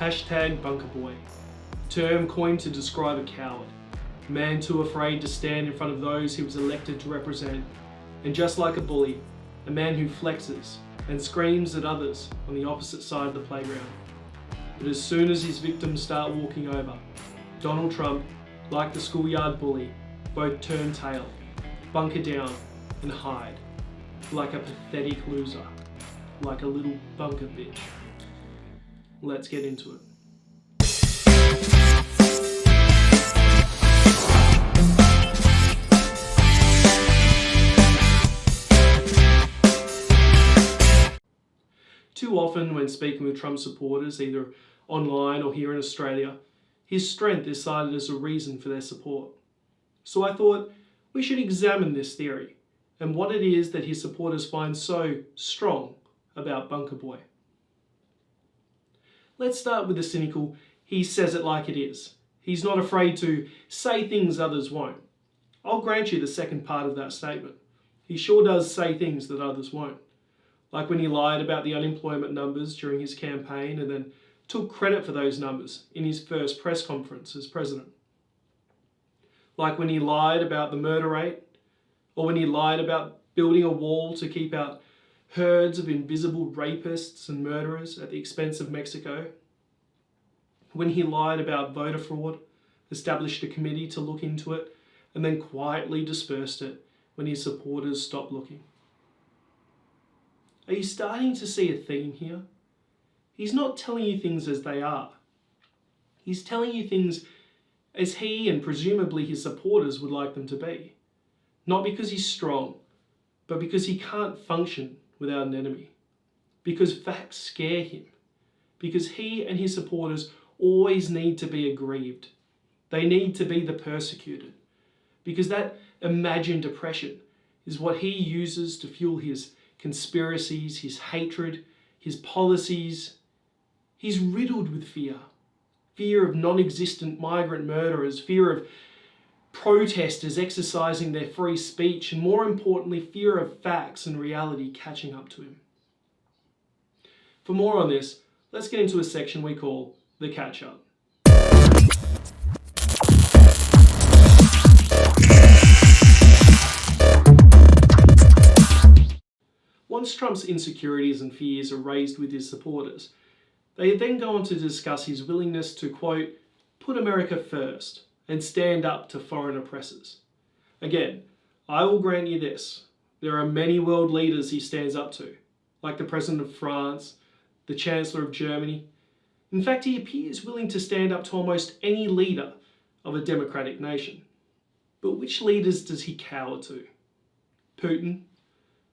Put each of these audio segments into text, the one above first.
#BunkerBoy, term coined to describe a coward, a man too afraid to stand in front of those he was elected to represent, and just like a bully, a man who flexes and screams at others on the opposite side of the playground. But as soon as his victims start walking over, Donald Trump, like the schoolyard bully, both turn tail, bunker down and hide, like a pathetic loser, like a little bunker bitch. Let's get into it. Too often when speaking with Trump supporters, either online or here in Australia, his strength is cited as a reason for their support. So I thought we should examine this theory and what it is that his supporters find so strong about Bunker Boy. Let's start with the cynical, he says it like it is. He's not afraid to say things others won't. I'll grant you the second part of that statement. He sure does say things that others won't. Like when he lied about the unemployment numbers during his campaign and then took credit for those numbers in his first press conference as president. Like when he lied about the murder rate, or when he lied about building a wall to keep out herds of invisible rapists and murderers at the expense of Mexico. When he lied about voter fraud, established a committee to look into it, and then quietly dispersed it when his supporters stopped looking. Are you starting to see a theme here? He's not telling you things as they are. He's telling you things as he and presumably his supporters would like them to be. Not because he's strong, but because he can't function without an enemy. Because facts scare him. Because he and his supporters always need to be aggrieved. They need to be the persecuted. Because that imagined oppression is what he uses to fuel his conspiracies, his hatred, his policies. He's riddled with fear. Fear of non-existent migrant murderers, fear of protesters exercising their free speech, and more importantly, fear of facts and reality catching up to him. For more on this, let's get into a section we call the catch-up. Once Trump's insecurities and fears are raised with his supporters, they then go on to discuss his willingness to, quote, put America first and stand up to foreign oppressors. Again, I will grant you this. There are many world leaders he stands up to, like the President of France, the Chancellor of Germany. In fact, he appears willing to stand up to almost any leader of a democratic nation. But which leaders does he cower to? Putin,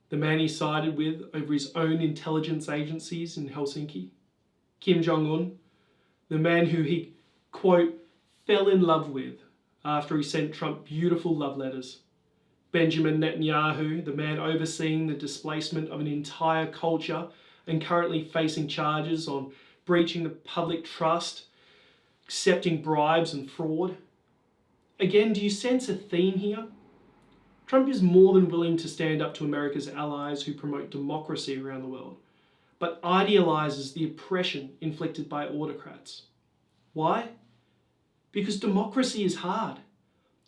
the man he sided with over his own intelligence agencies in Helsinki? Kim Jong-un, the man who he, quote, fell in love with after he sent Trump beautiful love letters? Benjamin Netanyahu, the man overseeing the displacement of an entire culture and currently facing charges on breaching the public trust, accepting bribes and fraud? Again, do you sense a theme here? Trump is more than willing to stand up to America's allies who promote democracy around the world, but idealizes the oppression inflicted by autocrats. Why? Because democracy is hard.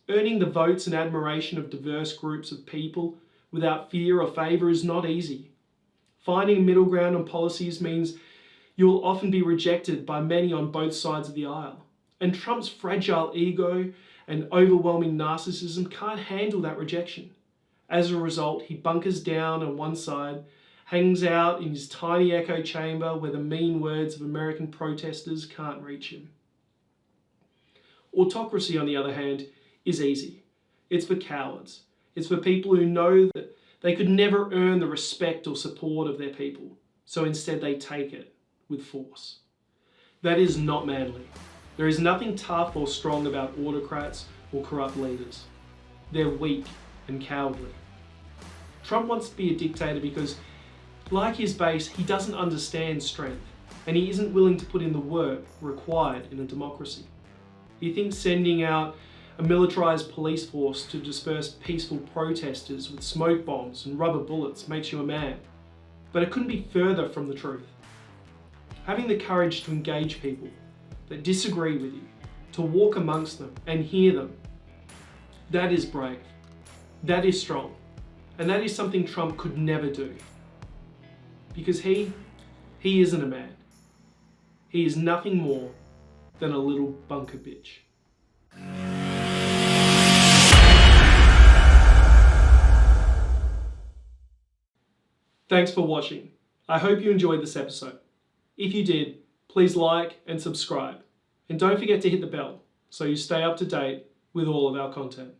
Earning the votes and admiration of diverse groups of people without fear or favour is not easy. Finding a middle ground on policies means you will often be rejected by many on both sides of the aisle. And Trump's fragile ego and overwhelming narcissism can't handle that rejection. As a result, he bunkers down on one side, hangs out in his tiny echo chamber where the mean words of American protesters can't reach him. Autocracy, on the other hand, is easy. It's for cowards. It's for people who know that they could never earn the respect or support of their people, so instead they take it with force. That is not manly. There is nothing tough or strong about autocrats or corrupt leaders. They're weak and cowardly. Trump wants to be a dictator because, like his base, he doesn't understand strength, and he isn't willing to put in the work required in a democracy. He thinks sending out a militarized police force to disperse peaceful protesters with smoke bombs and rubber bullets makes you a man. But it couldn't be further from the truth. Having the courage to engage people that disagree with you, to walk amongst them and hear them, that is brave. That is strong. And that is something Trump could never do. Because he isn't a man. He is nothing more than a little bunker bitch. Thanks for watching. I hope you enjoyed this episode. If you did, please like and subscribe. And don't forget to hit the bell so you stay up to date with all of our content.